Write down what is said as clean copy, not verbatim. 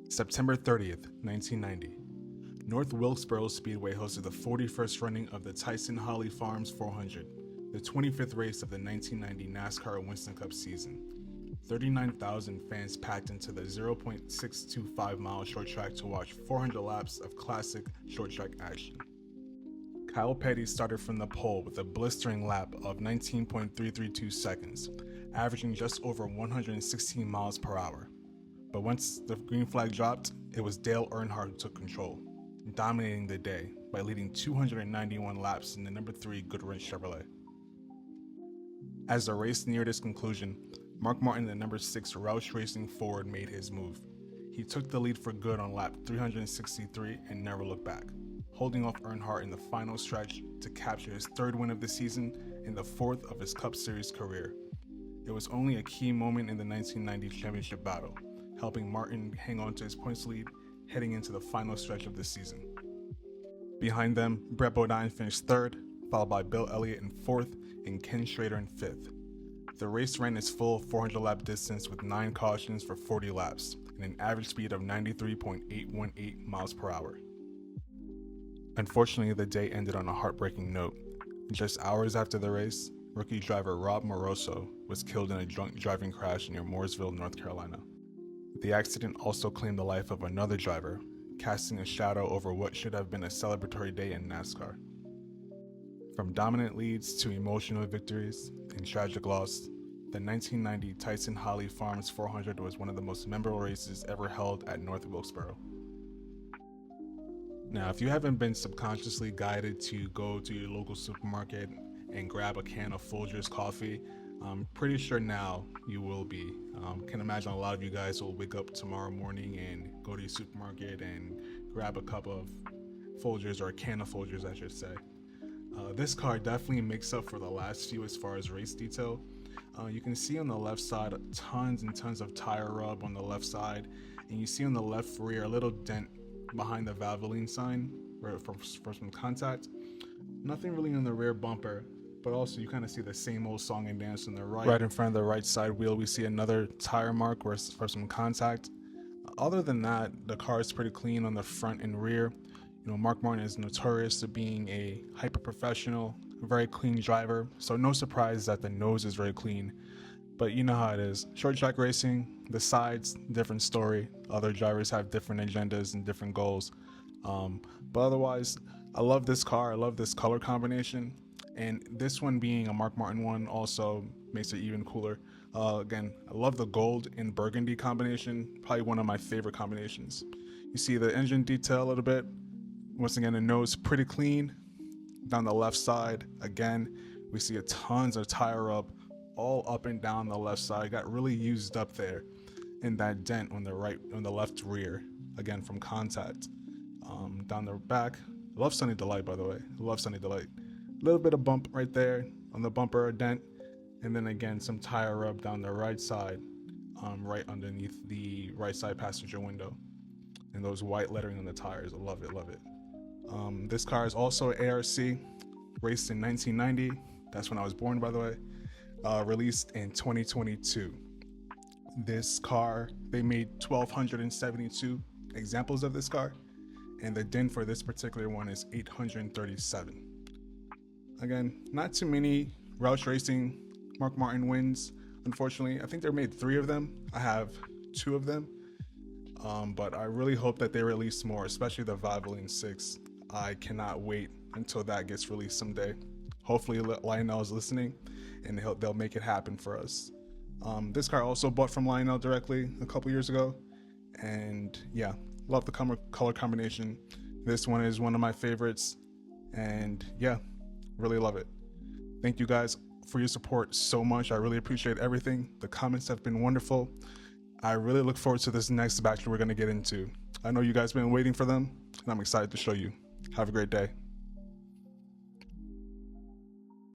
September 30th, 1990. North Wilkesboro Speedway hosted the 41st running of the Tyson Holly Farms 400, the 25th race of the 1990 NASCAR Winston Cup season. 39,000 fans packed into the 0.625-mile short track to watch 400 laps of classic short track action. Kyle Petty started from the pole with a blistering lap of 19.332 seconds, averaging just over 116 miles per hour. But once the green flag dropped, it was Dale Earnhardt who took control, dominating the day by leading 291 laps in the number 3 Goodwrench Chevrolet. As the race neared its conclusion, Mark Martin, the number 6 Roush Racing Ford, made his move. He took the lead for good on lap 363 and never looked back, holding off Earnhardt in the final stretch to capture his 3rd win of the season and the 4th of his Cup Series career. It was only a key moment in the 1990 championship battle, helping Martin hang on to his points lead heading into the final stretch of the season. Behind them, Brett Bodine finished 3rd, followed by Bill Elliott in 4th and Ken Schrader in 5th. The race ran its full 400-lap distance with 9 cautions for 40 laps and an average speed of 93.818 miles per hour. Unfortunately, the day ended on a heartbreaking note. Just hours after the race, rookie driver Rob Moroso was killed in a drunk driving crash near Mooresville, North Carolina. The accident also claimed the life of another driver, casting a shadow over what should have been a celebratory day in NASCAR. From dominant leads to emotional victories and tragic loss, the 1990 Tyson Holly Farms 400 was one of the most memorable races ever held at North Wilkesboro. Now, if you haven't been subconsciously guided to go to your local supermarket and grab a can of Folgers coffee, I'm pretty sure now you will be. Can imagine a lot of you guys will wake up tomorrow morning and go to your supermarket and grab a cup of Folgers, or a can of Folgers, I should say. This car definitely makes up for the last few as far as race detail. You can see on the left side tons and tons of tire rub on the left side, and you see on the left rear a little dent behind the Valvoline sign for some contact. Nothing really on the rear bumper, but also you kind of see the same old song and dance on the right. Right in front of the right side wheel, we see another tire mark for some contact. Other than that, the car is pretty clean on the front and rear. You know, Mark Martin is notorious for being a hyper-professional, very clean driver, so no surprise that the nose is very clean. But you know how it is. Short track racing, the sides, different story. Other drivers have different agendas and different goals. But otherwise, I love this car. I love this color combination. And this one being a Mark Martin one also makes it even cooler. Again, I love the gold and burgundy combination. Probably one of my favorite combinations. You see the engine detail a little bit. Once again, the nose pretty clean. Down the left side, again, we see tons of tire rub all up and down the left side. Got really used up there, and that dent on the left rear, again from contact. Down the back, love Sunny Delight, by the way. Love Sunny Delight. A little bit of bump right there on the bumper, a dent, and then again some tire rub down the right side, right underneath the right side passenger window, and those white lettering on the tires. I love it, love it. This car is also ARC, raced in 1990. That's when I was born, by the way. Released in 2022. This car, they made 1,272 examples of this car, and the DIN for this particular one is 837. Again, not too many Roush Racing Mark Martin wins, unfortunately. I think they made 3 of them. I have 2 of them, but I really hope that they release more, especially the Valvoline 6. I cannot wait until that gets released someday. Hopefully Lionel is listening, and they'll make it happen for us. This car I also bought from Lionel directly a couple years ago, and yeah, love the color combination. This one is one of my favorites, and yeah, really love it. Thank you guys for your support so much. I really appreciate everything. The comments have been wonderful. I really look forward to this next batch we're going to get into. I know you guys have been waiting for them, and I'm excited to show you. Have a great day.